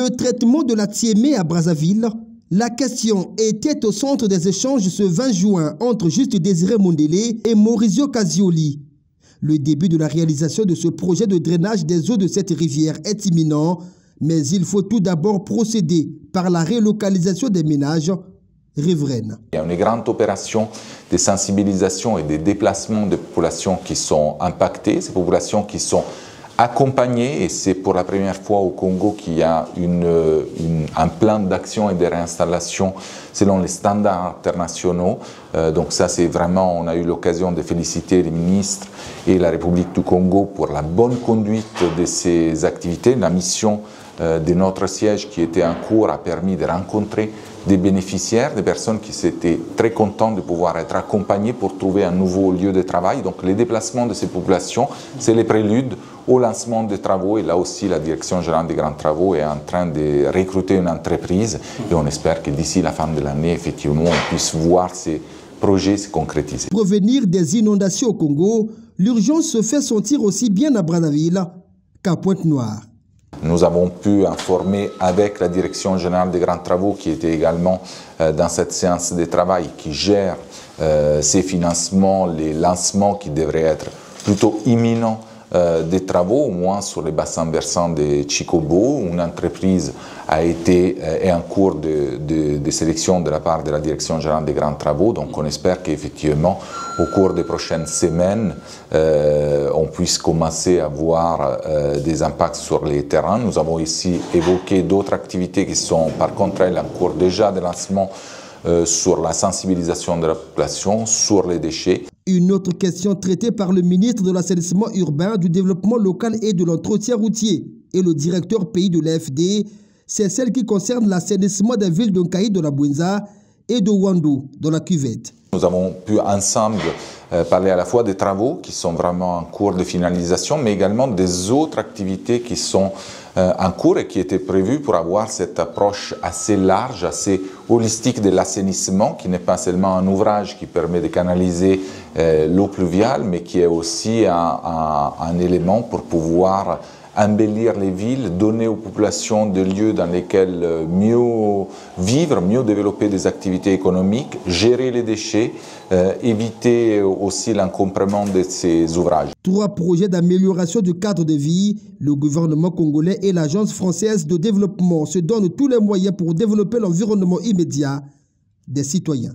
Le traitement de la Tiémé à Brazzaville, la question était au centre des échanges ce 20 juin entre Juste Désiré Mondélé et Maurizio Casioli. Le début de la réalisation de ce projet de drainage des eaux de cette rivière est imminent, mais il faut tout d'abord procéder par la relocalisation des ménages riveraines. Il y a une grande opération de sensibilisation et de déplacement des populations qui sont impactées, ces populations qui sont accompagnées, et c'est pour la première fois au Congo qu'il y a un plan d'action et de réinstallation selon les standards internationaux. Donc ça, c'est vraiment, on a eu l'occasion de féliciter les ministres et la République du Congo pour la bonne conduite de ces activités. La mission de notre siège qui était en cours a permis de rencontrer des bénéficiaires, des personnes qui étaient très contentes de pouvoir être accompagnées pour trouver un nouveau lieu de travail. Donc les déplacements de ces populations, c'est le prélude au lancement des travaux, et là aussi la Direction générale des grands travaux est en train de recruter une entreprise et on espère que d'ici la fin de l'année, effectivement, on puisse voir ces projets se concrétiser. Pour prévenir des inondations au Congo, l'urgence se fait sentir aussi bien à Brazzaville qu'à Pointe-Noire. Nous avons pu informer avec la Direction générale des grands travaux qui était également dans cette séance de travail, qui gère ces financements, les lancements qui devraient être plutôt imminents des travaux, au moins sur les bassins versants de Chikobo. Une entreprise est en cours de sélection de la part de la Direction générale des grands travaux. Donc on espère qu'effectivement, au cours des prochaines semaines, on puisse commencer à voir des impacts sur les terrains. Nous avons ici évoqué d'autres activités qui sont par contre elles en cours déjà de lancement sur la sensibilisation de la population, sur les déchets. Une autre question traitée par le ministre de l'Assainissement urbain, du développement local et de l'entretien routier et le directeur pays de l'AFD, c'est celle qui concerne l'assainissement des villes de Nkaï de la Bouenza et de Wando dans la cuvette. Nous avons pu ensemble parler à la fois des travaux qui sont vraiment en cours de finalisation, mais également des autres activités qui sont en cours et qui étaient prévues pour avoir cette approche assez large, assez holistique de l'assainissement, qui n'est pas seulement un ouvrage qui permet de canaliser l'eau pluviale, mais qui est aussi un élément pour pouvoir embellir les villes, donner aux populations des lieux dans lesquels mieux vivre, mieux développer des activités économiques, gérer les déchets, éviter aussi l'encombrement de ces ouvrages. 3 projets d'amélioration du cadre de vie, le gouvernement congolais et l'Agence française de développement se donnent tous les moyens pour développer l'environnement immédiat des citoyens.